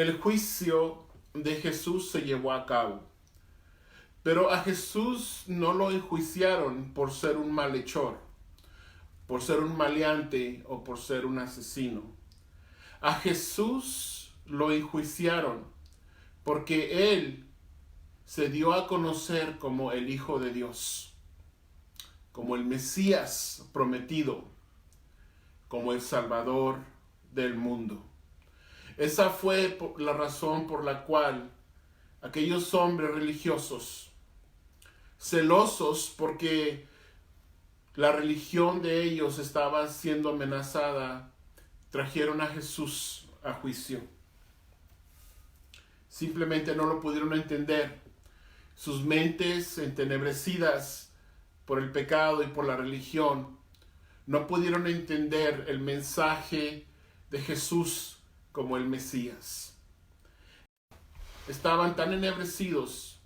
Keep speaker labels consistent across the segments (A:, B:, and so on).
A: el juicio de Jesús se llevó a cabo. Pero a Jesús no lo enjuiciaron por ser un malhechor, por ser un maleante o por ser un asesino. A Jesús lo enjuiciaron porque Él se dio a conocer como el Hijo de Dios, como el Mesías prometido, como el Salvador del mundo. Esa fue la razón por la cual aquellos hombres religiosos, celosos porque la religión de ellos estaba siendo amenazada, trajeron a Jesús a juicio. Simplemente no lo pudieron entender. Sus mentes entenebrecidas por el pecado y por la religión no pudieron entender el mensaje de Jesús como el Mesías. Estaban tan ennegrecidos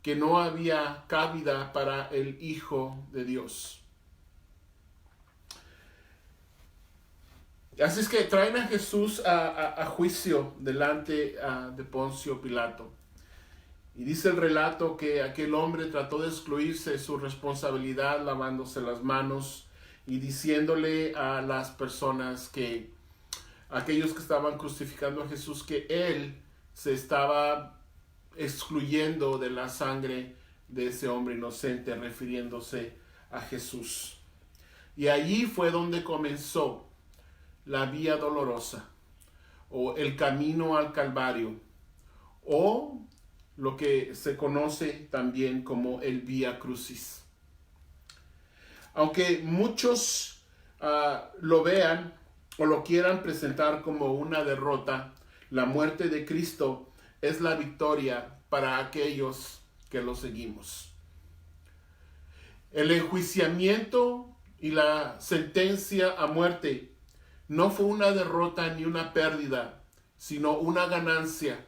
A: que no había cabida para el Hijo de Dios. Así es que traen a Jesús a juicio delante de Poncio Pilato. Y dice el relato que aquel hombre trató de excluirse de su responsabilidad lavándose las manos y diciéndole a las personas que, aquellos que estaban crucificando a Jesús, que él se estaba excluyendo de la sangre de ese hombre inocente, refiriéndose a Jesús. Y allí fue donde comenzó la vía dolorosa, o el camino al Calvario, o lo que se conoce también como el Vía Crucis. Aunque muchos lo vean o lo quieran presentar como una derrota, la muerte de Cristo es la victoria para aquellos que lo seguimos. El enjuiciamiento y la sentencia a muerte no fue una derrota ni una pérdida, sino una ganancia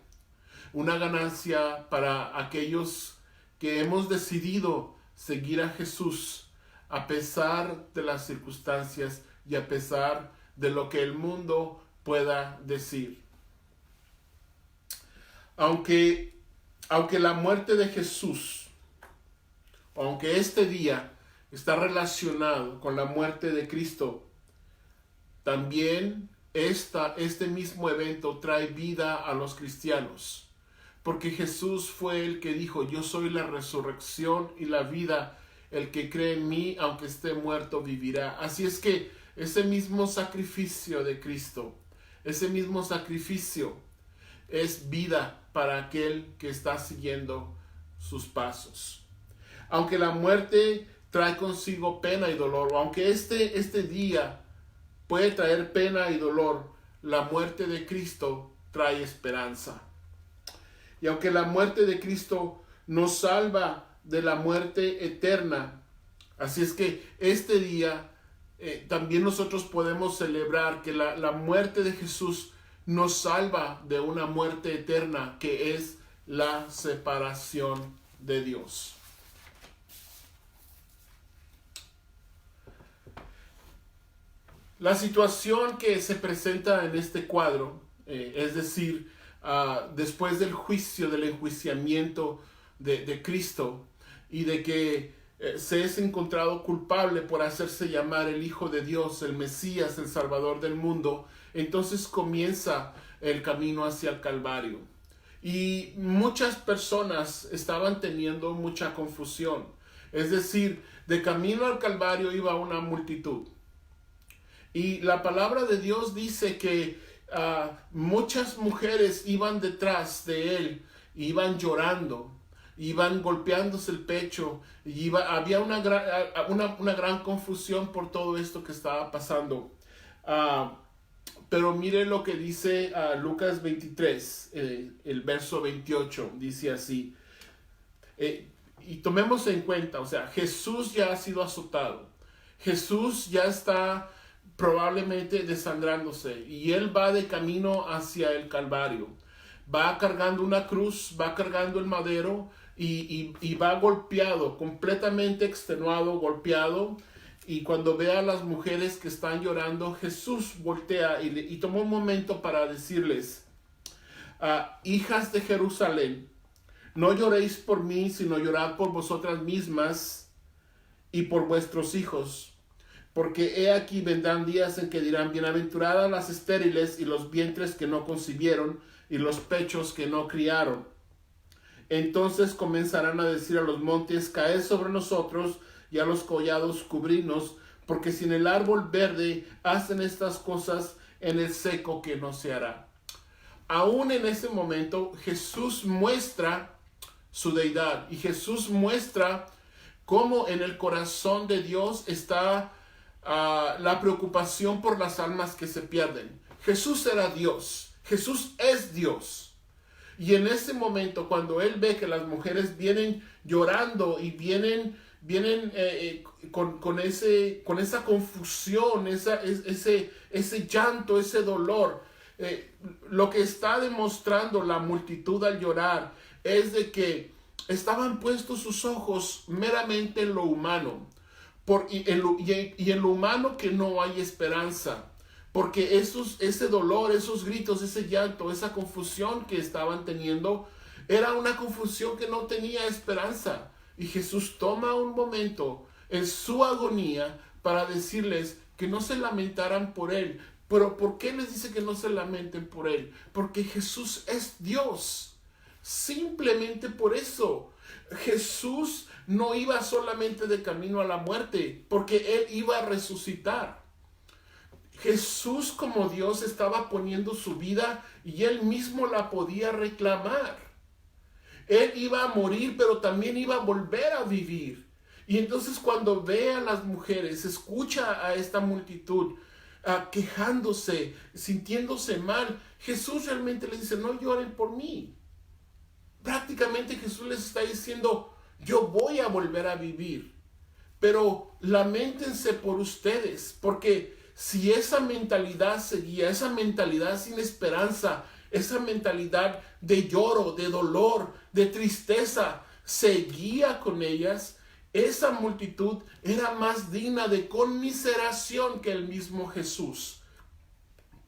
A: para aquellos que hemos decidido seguir a Jesús a pesar de las circunstancias y a pesar de lo que el mundo pueda decir. Aunque la muerte de Jesús, aunque este día está relacionado con la muerte de Cristo, también este mismo evento trae vida a los cristianos. Porque Jesús fue el que dijo: yo soy la resurrección y la vida, el que cree en mí, aunque esté muerto, vivirá. Así es que ese mismo sacrificio de Cristo, ese mismo sacrificio es vida para aquel que está siguiendo sus pasos. Aunque la muerte trae consigo pena y dolor, aunque este día puede traer pena y dolor, la muerte de Cristo trae esperanza. Y aunque la muerte de Cristo nos salva de la muerte eterna, así es que este día también nosotros podemos celebrar que la muerte de Jesús nos salva de una muerte eterna, que es la separación de Dios. La situación que se presenta en este cuadro, es decir, después del juicio, del enjuiciamiento de Cristo, y de que se es encontrado culpable por hacerse llamar el Hijo de Dios, el Mesías, el Salvador del mundo, entonces comienza el camino hacia el Calvario. Y muchas personas estaban teniendo mucha confusión. Es decir, de camino al Calvario iba una multitud. Y la palabra de Dios dice que muchas mujeres iban detrás de él, iban llorando, iban golpeándose el pecho, y había una gran confusión por todo esto que estaba pasando. Pero mire lo que dice Lucas 23, el verso 28, dice así. Y tomemos en cuenta, o sea, Jesús ya ha sido azotado. Jesús ya está probablemente desangrándose, y él va de camino hacia el Calvario. Va cargando una cruz, va cargando el madero, y va golpeado, completamente extenuado, golpeado. Y cuando ve a las mujeres que están llorando, Jesús voltea y tomó un momento para decirles: hijas de Jerusalén, no lloréis por mí, sino llorad por vosotras mismas y por vuestros hijos. Porque he aquí vendrán días en que dirán, bienaventuradas las estériles y los vientres que no concibieron y los pechos que no criaron. Entonces comenzarán a decir a los montes, caed sobre nosotros, y a los collados cubrirnos, porque si en el árbol verde hacen estas cosas, en el seco que no se hará. Aún en ese momento Jesús muestra su deidad, y Jesús muestra cómo en el corazón de Dios está la preocupación por las almas que se pierden. Jesús era Dios, Jesús es Dios. Y en ese momento, cuando Él ve que las mujeres vienen llorando y vienen con esa confusión, ese llanto, ese dolor, lo que está demostrando la multitud al llorar es de que estaban puestos sus ojos meramente en lo humano, y en lo humano que no hay esperanza. Porque ese dolor, esos gritos, ese llanto, esa confusión que estaban teniendo, era una confusión que no tenía esperanza. Y Jesús toma un momento en su agonía para decirles que no se lamentaran por Él. Pero ¿por qué les dice que no se lamenten por Él? Porque Jesús es Dios. Simplemente por eso. Jesús no iba solamente de camino a la muerte, porque Él iba a resucitar. Jesús como Dios estaba poniendo su vida y Él mismo la podía reclamar. Él iba a morir, pero también iba a volver a vivir. Y entonces cuando ve a las mujeres, escucha a esta multitud quejándose, sintiéndose mal, Jesús realmente les dice, no lloren por mí. Prácticamente Jesús les está diciendo, yo voy a volver a vivir, pero lamentense por ustedes, porque si esa mentalidad seguía, esa mentalidad sin esperanza, esa mentalidad de lloro, de dolor, de tristeza, seguía con ellas, esa multitud era más digna de conmiseración que el mismo Jesús.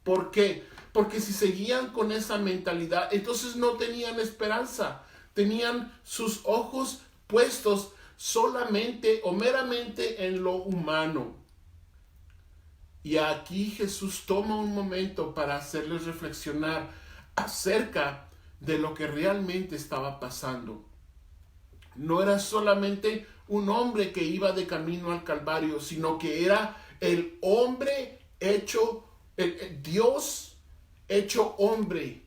A: ¿Por qué? Porque si seguían con esa mentalidad, entonces no tenían esperanza. Tenían sus ojos puestos solamente o meramente en lo humano. Y aquí Jesús toma un momento para hacerles reflexionar acerca de lo que realmente estaba pasando. No era solamente un hombre que iba de camino al Calvario, sino que era el hombre hecho, Dios hecho hombre,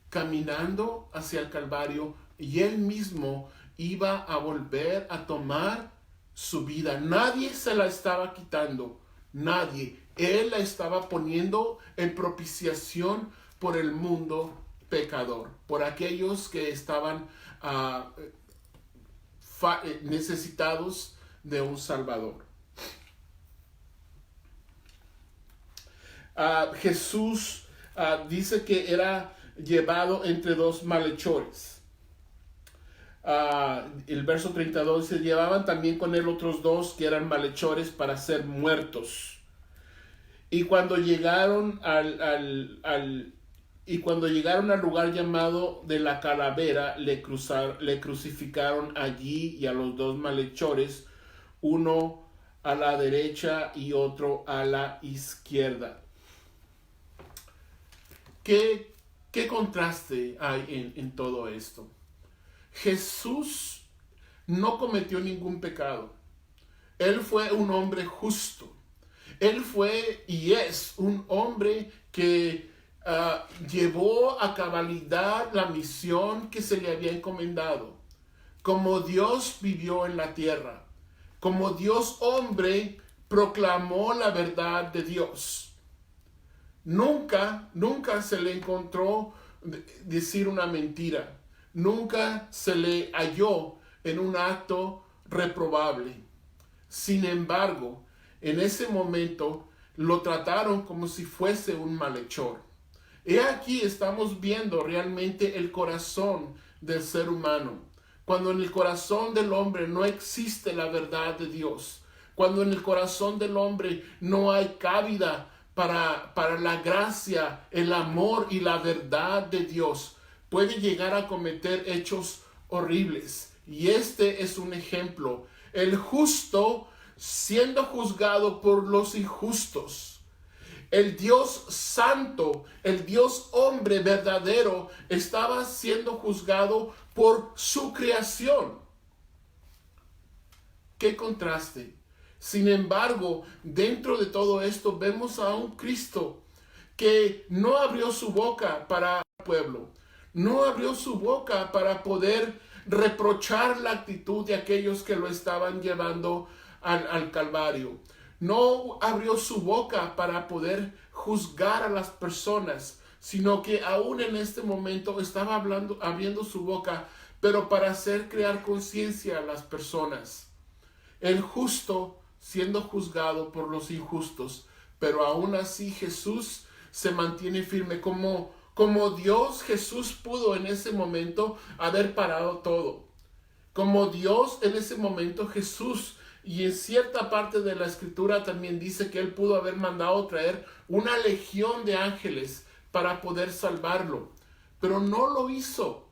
A: caminando hacia el Calvario, y Él mismo iba a volver a tomar su vida. Nadie se la estaba quitando, nadie. Él la estaba poniendo en propiciación por el mundo pecador, por aquellos que estaban necesitados de un Salvador. Jesús dice que era llevado entre dos malhechores. El verso 32 dice, llevaban también con él otros dos que eran malhechores para ser muertos. Y cuando llegaron al lugar llamado de la Calavera, le crucificaron allí y a los dos malhechores, uno a la derecha y otro a la izquierda. ¿Qué contraste hay en todo esto? Jesús no cometió ningún pecado. Él fue un hombre justo. Él fue y es un hombre que llevó a cabalidad la misión que se le había encomendado. Como Dios vivió en la tierra, como Dios hombre proclamó la verdad de Dios. Nunca se le encontró decir una mentira. Nunca se le halló en un acto reprobable. Sin embargo, en ese momento lo trataron como si fuese un malhechor. Y aquí estamos viendo realmente el corazón del ser humano. Cuando en el corazón del hombre no existe la verdad de Dios. Cuando en el corazón del hombre no hay cabida para la gracia, el amor y la verdad de Dios. puede llegar a cometer hechos horribles. Y este es un ejemplo. El justo siendo juzgado por los injustos. El Dios santo, el Dios hombre verdadero, estaba siendo juzgado por su creación. ¡Qué contraste! Sin embargo, dentro de todo esto vemos a un Cristo que no abrió su boca para el pueblo, no abrió su boca para poder reprochar la actitud de aquellos que lo estaban llevando al Calvario. No abrió su boca para poder juzgar a las personas, sino que aún en este momento estaba abriendo su boca, pero para hacer crear conciencia a las personas. El justo siendo juzgado por los injustos, pero aún así Jesús se mantiene firme. Como Dios, Jesús pudo en ese momento haber parado todo. Como Dios en ese momento, Jesús, y en cierta parte de la escritura también dice que Él pudo haber mandado traer una legión de ángeles para poder salvarlo. Pero no lo hizo.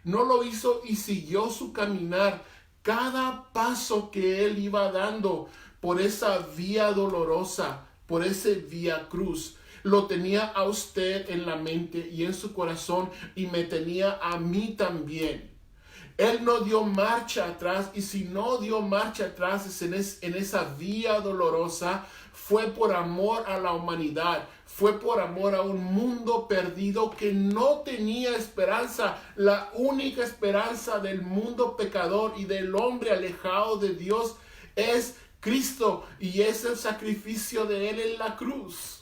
A: No lo hizo y siguió su caminar. Cada paso que Él iba dando por esa vía dolorosa, por ese vía cruz, lo tenía a usted en la mente y en su corazón, y me tenía a mí también. Él no dio marcha atrás, y si no dio marcha atrás es en esa vía dolorosa, fue por amor a la humanidad, fue por amor a un mundo perdido que no tenía esperanza. La única esperanza del mundo pecador y del hombre alejado de Dios es Cristo, y es el sacrificio de Él en la cruz.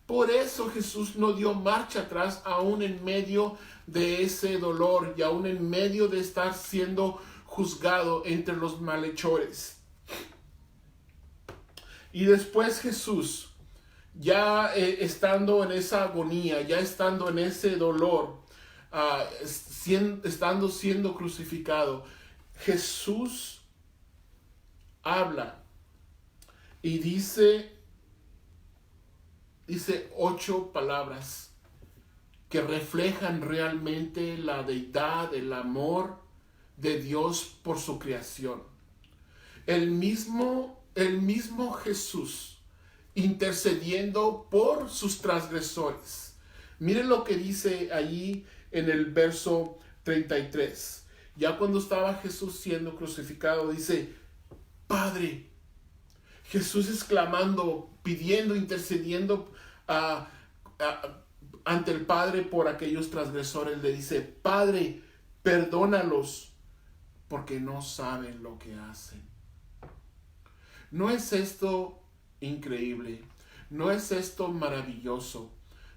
A: Por eso Jesús no dio marcha atrás, aún en medio de ese dolor y aún en medio de estar siendo juzgado entre los malhechores. Y después Jesús, ya estando en esa agonía, ya estando en ese dolor, estando siendo crucificado, Jesús habla y dice 8 palabras que reflejan realmente la deidad, el amor de Dios por su creación. El mismo Jesús intercediendo por sus transgresores. Miren lo que dice allí en el verso 33. Ya cuando estaba Jesús siendo crucificado, dice: Padre. Jesús exclamando, pidiendo, intercediendo ante el Padre por aquellos transgresores. Le dice: Padre, perdónalos, porque no saben lo que hacen. ¿No es esto increíble? ¿No es esto maravilloso?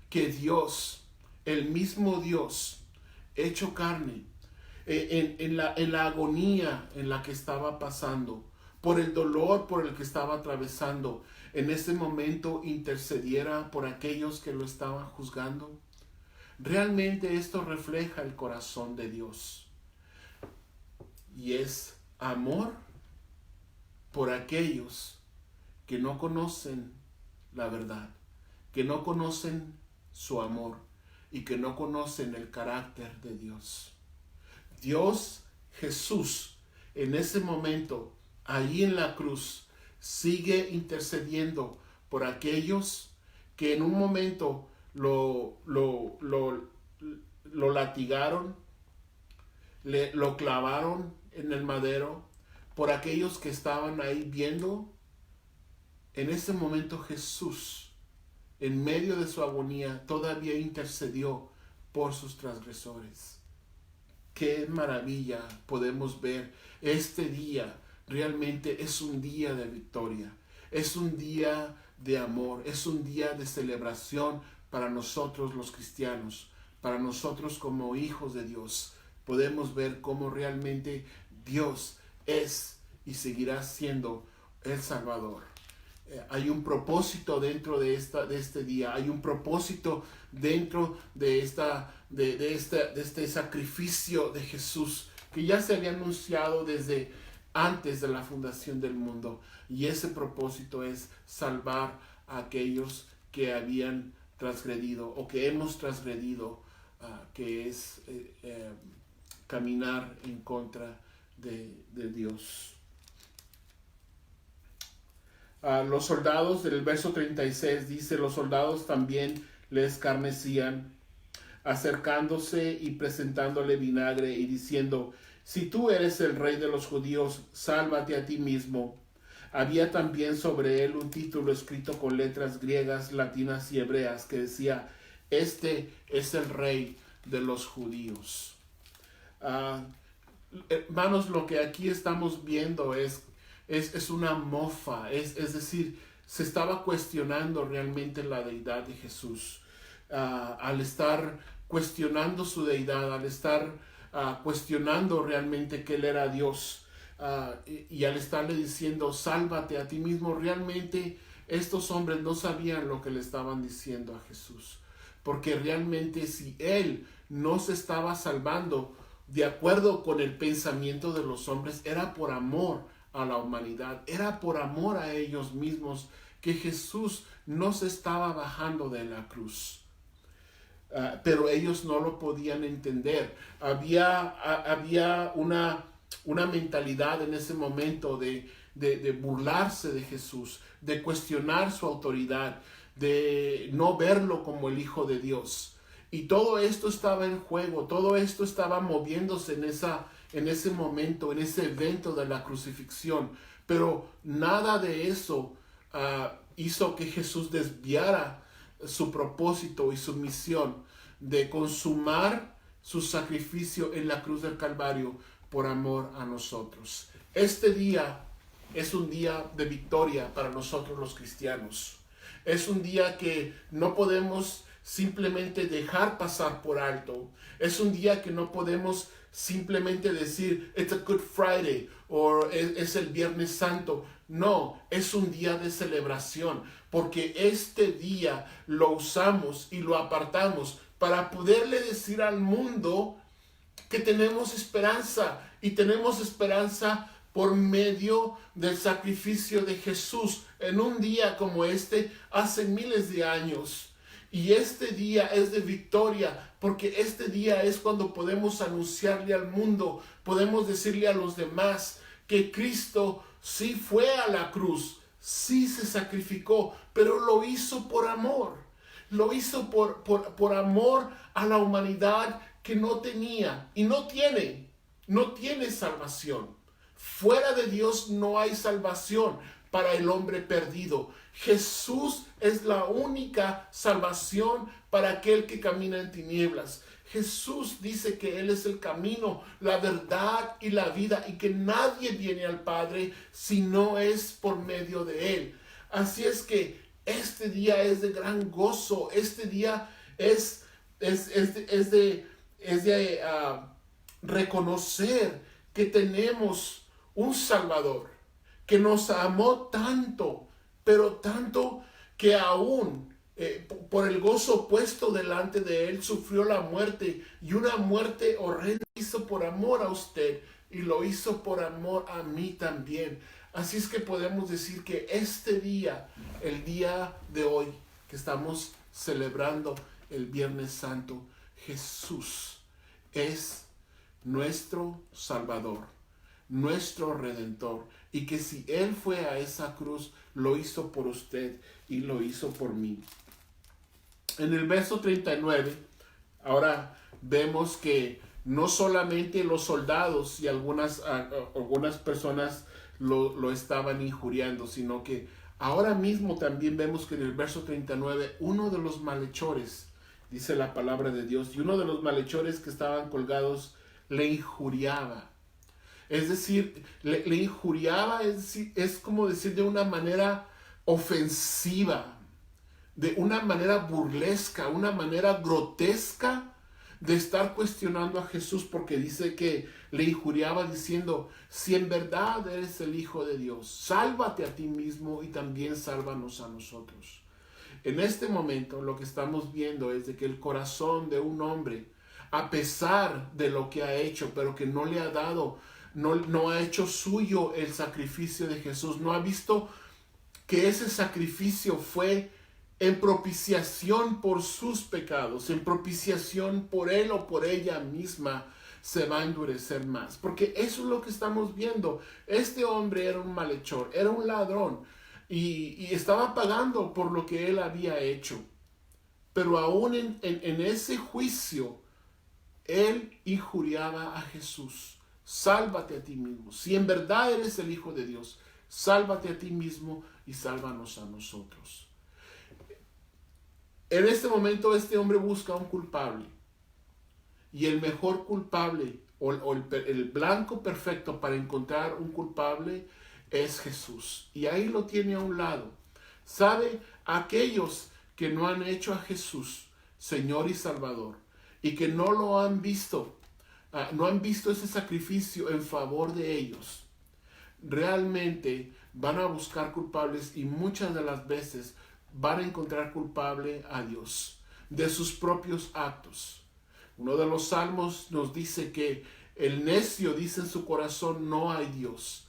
A: Que Dios, el mismo Dios, hecho carne, en la agonía en la que estaba pasando, por el dolor por el que estaba atravesando, en ese momento intercediera por aquellos que lo estaban juzgando. Realmente esto refleja el corazón de Dios. Y es amor por aquellos que no conocen la verdad, que no conocen su amor y que no conocen el carácter de Dios. Dios, Jesús, en ese momento, ahí en la cruz, sigue intercediendo por aquellos que en un momento lo latigaron, lo clavaron en el madero, por aquellos que estaban ahí viendo. En ese momento Jesús, en medio de su agonía, todavía intercedió por sus transgresores. Qué maravilla podemos ver. Este día realmente es un día de victoria, es un día de amor, es un día de celebración para nosotros los cristianos, para nosotros como hijos de Dios. Podemos ver cómo realmente Dios es y seguirá siendo el Salvador. Hay un propósito dentro de este día, hay un propósito dentro de este sacrificio de Jesús que ya se había anunciado desde antes de la fundación del mundo, y ese propósito es salvar a aquellos que habían transgredido o que hemos transgredido que es caminar en contra de Dios. Los soldados, del verso 36 dice, los soldados también le escarnecían, acercándose y presentándole vinagre y diciendo, si tú eres el rey de los judíos, sálvate a ti mismo. Había también sobre él un título escrito con letras griegas, latinas y hebreas que decía, este es el rey de los judíos. Hermanos, lo que aquí estamos viendo es una mofa, es decir, se estaba cuestionando realmente la deidad de Jesús. Al estar cuestionando su deidad, al estar cuestionando realmente que Él era Dios, y al estarle diciendo, sálvate a ti mismo, realmente estos hombres no sabían lo que le estaban diciendo a Jesús. Porque realmente si Él no se estaba salvando de acuerdo con el pensamiento de los hombres, era por amor a la humanidad, era por amor a ellos mismos que Jesús no se estaba bajando de la cruz. Pero ellos no lo podían entender. Había una mentalidad en ese momento de burlarse de Jesús, de cuestionar su autoridad, de no verlo como el Hijo de Dios. Y todo esto estaba en juego, todo esto estaba moviéndose en ese momento, en ese evento de la crucifixión. Pero nada de eso hizo que Jesús desviara su propósito y su misión de consumar su sacrificio en la cruz del Calvario por amor a nosotros. Este día es un día de victoria para nosotros los cristianos. Es un día que no podemos simplemente dejar pasar por alto. Es un día que no podemos simplemente decir it's a Good Friday o es el Viernes Santo. No, es un día de celebración, porque este día lo usamos y lo apartamos para poderle decir al mundo que tenemos esperanza, y tenemos esperanza por medio del sacrificio de Jesús en un día como este hace miles de años. Y este día es de victoria, porque este día es cuando podemos anunciarle al mundo, podemos decirle a los demás que Cristo sí fue a la cruz, sí se sacrificó, pero lo hizo por amor. Lo hizo por amor a la humanidad que no tenía y no tiene salvación. Fuera de Dios no hay salvación para el hombre perdido. Jesús es la única salvación para aquel que camina en tinieblas. Jesús dice que Él es el camino, la verdad y la vida, y que nadie viene al Padre si no es por medio de Él. Así es que este día es de gran gozo. Este día es de reconocer que tenemos un Salvador que nos amó tanto, pero tanto que aún por el gozo puesto delante de Él sufrió la muerte, y una muerte horrenda. Hizo por amor a usted y lo hizo por amor a mí también. Así es que podemos decir que este día, el día de hoy, que estamos celebrando el Viernes Santo, Jesús es nuestro Salvador, nuestro Redentor, y que si Él fue a esa cruz, lo hizo por usted y lo hizo por mí. En el verso 39, ahora vemos que no solamente los soldados y algunas personas lo estaban injuriando, sino que ahora mismo también vemos que en el verso 39, uno de los malhechores, dice la palabra de Dios, y uno de los malhechores que estaban colgados le injuriaba. Es decir, le injuriaba, es como decir de una manera ofensiva, de una manera burlesca, una manera grotesca de estar cuestionando a Jesús, porque dice que le injuriaba diciendo, si en verdad eres el Hijo de Dios, sálvate a ti mismo y también sálvanos a nosotros. En este momento lo que estamos viendo es de que el corazón de un hombre, a pesar de lo que ha hecho, pero que no le ha dado, no ha hecho suyo el sacrificio de Jesús, no ha visto que ese sacrificio fue en propiciación por sus pecados, en propiciación por él o por ella misma, se va a endurecer más. Porque eso es lo que estamos viendo. Este hombre era un malhechor, era un ladrón y estaba pagando por lo que él había hecho. Pero aún en ese juicio, él injuriaba a Jesús. Sálvate a ti mismo. Si en verdad eres el Hijo de Dios, sálvate a ti mismo y sálvanos a nosotros. En este momento este hombre busca un culpable. Y el mejor culpable o el blanco perfecto para encontrar un culpable es Jesús. Y ahí lo tiene a un lado. ¿Sabe? Aquellos que no han hecho a Jesús Señor y Salvador y que no lo han visto, no han visto ese sacrificio en favor de ellos, realmente van a buscar culpables y muchas de las veces van a encontrar culpable a Dios de sus propios actos. Uno de los salmos nos dice que el necio dice en su corazón no hay Dios.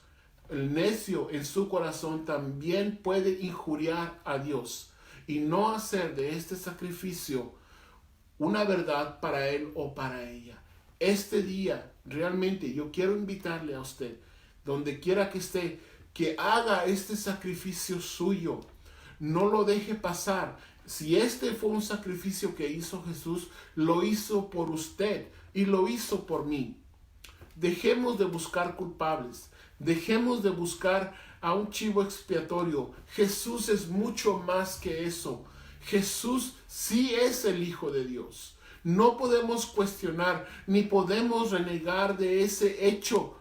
A: El necio en su corazón también puede injuriar a Dios y no hacer de este sacrificio una verdad para él o para ella. Este día realmente yo quiero invitarle a usted, donde quiera que esté, que haga este sacrificio suyo. No lo deje pasar. Si este fue un sacrificio que hizo Jesús, lo hizo por usted y lo hizo por mí. Dejemos de buscar culpables. Dejemos de buscar a un chivo expiatorio. Jesús es mucho más que eso. Jesús sí es el Hijo de Dios. No podemos cuestionar ni podemos renegar de ese hecho.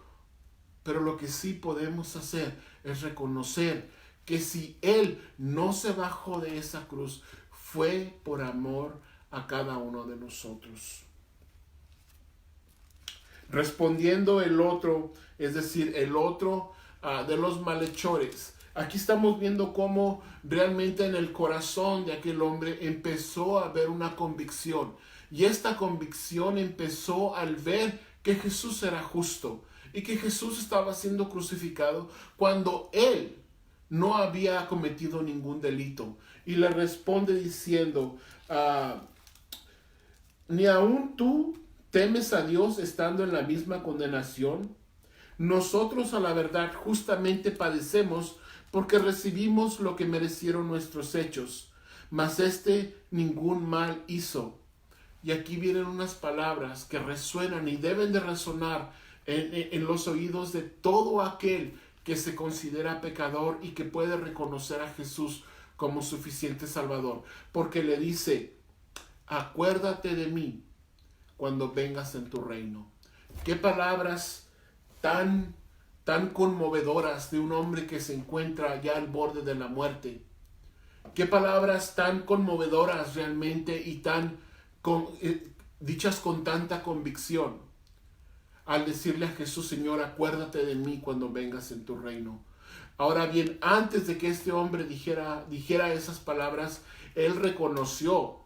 A: Pero lo que sí podemos hacer es reconocer que si Él no se bajó de esa cruz, fue por amor a cada uno de nosotros. Respondiendo el otro, es decir, el otro de los malhechores. Aquí estamos viendo cómo realmente en el corazón de aquel hombre empezó a haber una convicción. Y esta convicción empezó al ver que Jesús era justo y que Jesús estaba siendo crucificado cuando él no había cometido ningún delito. Y le responde diciendo, ¿ni aún tú temes a Dios estando en la misma condenación? Nosotros a la verdad justamente padecemos porque recibimos lo que merecieron nuestros hechos, mas ningún mal hizo. Y aquí vienen unas palabras que resuenan y deben de resonar en los oídos de todo aquel que se considera pecador y que puede reconocer a Jesús como suficiente Salvador. Porque le dice, acuérdate de mí cuando vengas en tu reino. Qué palabras tan conmovedoras de un hombre que se encuentra ya al borde de la muerte. Qué palabras tan conmovedoras realmente y dichas con tanta convicción. Al decirle a Jesús, Señor, acuérdate de mí cuando vengas en tu reino. Ahora bien, antes de que este hombre dijera esas palabras, él reconoció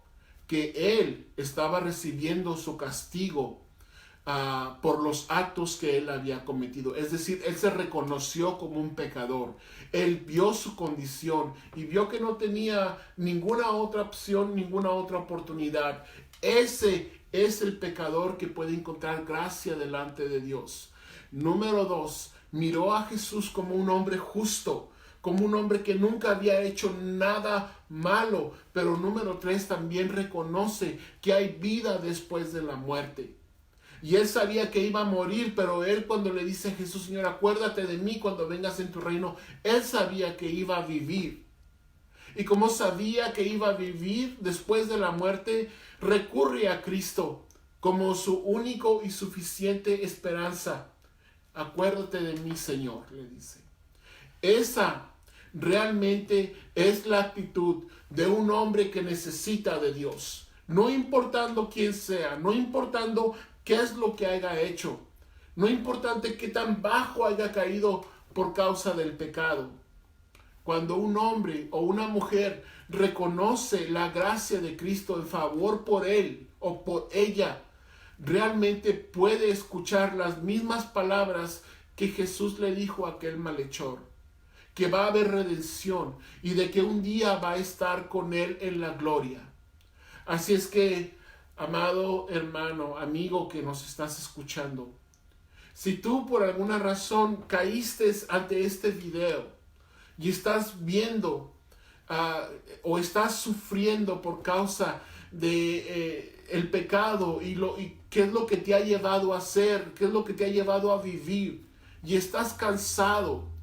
A: que él estaba recibiendo su castigo por los actos que él había cometido. Es decir, él se reconoció como un pecador. Él vio su condición y vio que no tenía ninguna otra opción, ninguna otra oportunidad. Ese es el pecador que puede encontrar gracia delante de Dios. Número 2, miró a Jesús como un hombre justo, como un hombre que nunca había hecho nada malo. Pero número 3, también reconoce que hay vida después de la muerte. Y él sabía que iba a morir, pero él cuando le dice a Jesús, Señor, acuérdate de mí cuando vengas en tu reino, él sabía que iba a vivir. Y como sabía que iba a vivir después de la muerte, recurre a Cristo como su único y suficiente esperanza. Acuérdate de mí, Señor, le dice. Esa realmente es la actitud de un hombre que necesita de Dios. No importando quién sea, no importando qué es lo que haya hecho, no importante qué tan bajo haya caído por causa del pecado. Cuando un hombre o una mujer reconoce la gracia de Cristo en favor por él o por ella, realmente puede escuchar las mismas palabras que Jesús le dijo a aquel malhechor. que va a haber redención y de que un día va a estar con Él en la gloria. Así es que, amado hermano, amigo que nos estás escuchando, si tú por alguna razón caíste ante este video y estás viendo o estás sufriendo por causa de el pecado y qué es lo que te ha llevado a hacer, qué es lo que te ha llevado a vivir y estás cansado,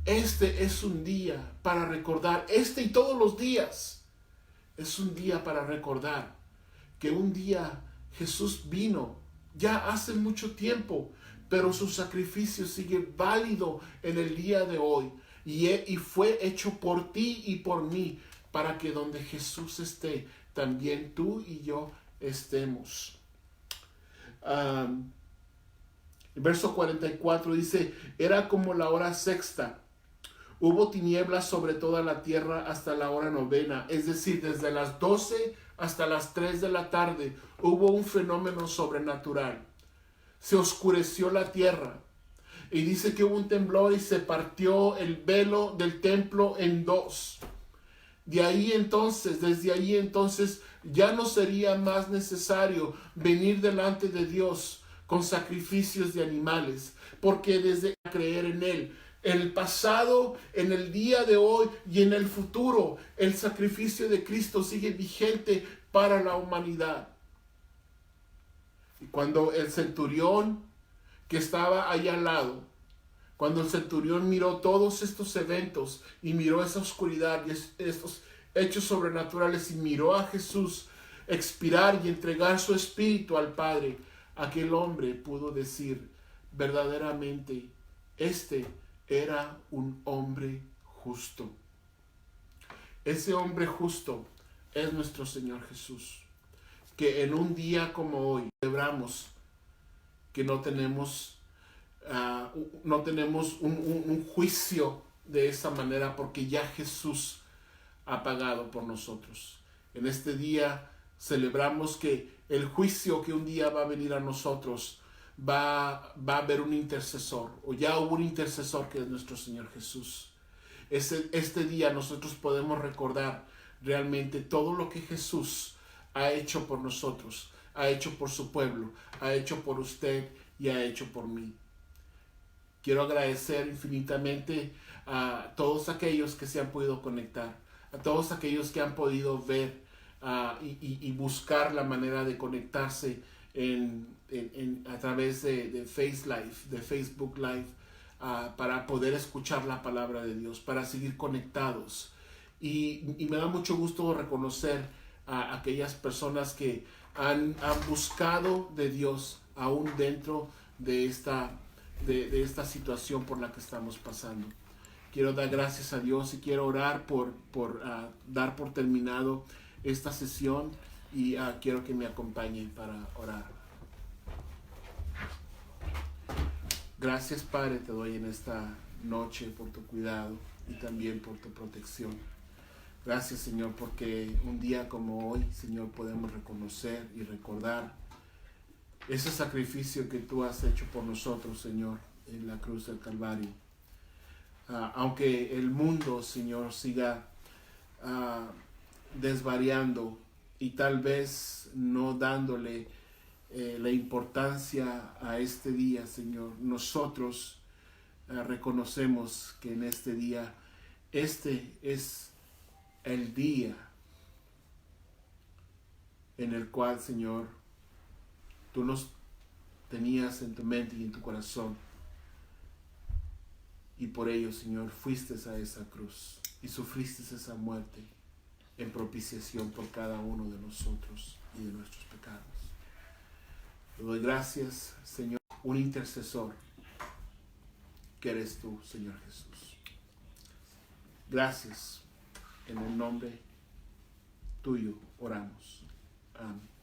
A: este es un día para recordar, este y todos los días es un día para recordar que un día Jesús vino ya hace mucho tiempo, pero su sacrificio sigue válido en el día de hoy y fue hecho por ti y por mí para que donde Jesús esté, también tú y yo estemos. El verso 44 dice, era como la hora sexta. Hubo tinieblas sobre toda la tierra hasta la hora novena, es decir, desde las 12 hasta las 3 de la tarde hubo un fenómeno sobrenatural. Se oscureció la tierra y dice que hubo un temblor y se partió el velo del templo en dos. Desde ahí entonces, ya no sería más necesario venir delante de Dios con sacrificios de animales, porque desde creer en Él, en el pasado, en el día de hoy y en el futuro, el sacrificio de Cristo sigue vigente para la humanidad. Y cuando el centurión que estaba ahí al lado, cuando el centurión miró todos estos eventos y miró esa oscuridad y estos hechos sobrenaturales y miró a Jesús expirar y entregar su espíritu al Padre, aquel hombre pudo decir, verdaderamente, este era un hombre justo. Ese hombre justo es nuestro Señor Jesús, que en un día como hoy celebramos que no tenemos un juicio de esa manera, porque ya Jesús ha pagado por nosotros. En este día celebramos que el juicio que un día va a venir a nosotros va a haber un intercesor, o ya hubo un intercesor que es nuestro Señor Jesús. Este día nosotros podemos recordar realmente todo lo que Jesús ha hecho por nosotros, ha hecho por su pueblo, ha hecho por usted y ha hecho por mí. Quiero agradecer infinitamente a todos aquellos que se han podido conectar, a todos aquellos que han podido ver y buscar la manera de conectarse a través de Facebook Live, para poder escuchar la palabra de Dios, para seguir conectados. Y me da mucho gusto reconocer a aquellas personas que han buscado de Dios aún dentro de esta situación por la que estamos pasando. Quiero dar gracias a Dios y quiero orar por dar por terminado esta sesión y quiero que me acompañen para orar. Gracias, Padre, te doy en esta noche por tu cuidado y también por tu protección. Gracias, Señor, porque un día como hoy, Señor, podemos reconocer y recordar ese sacrificio que tú has hecho por nosotros, Señor, en la cruz del Calvario. Aunque el mundo, Señor, siga desvariando y tal vez no dándole la importancia a este día, Señor, nosotros reconocemos que en este día, este es el día en el cual, Señor, tú nos tenías en tu mente y en tu corazón. Y por ello, Señor, fuiste a esa cruz y sufriste esa muerte en propiciación por cada uno de nosotros y de nuestros pecados. Te doy gracias, Señor, un intercesor que eres tú, Señor Jesús. Gracias. En el nombre tuyo oramos. Amén.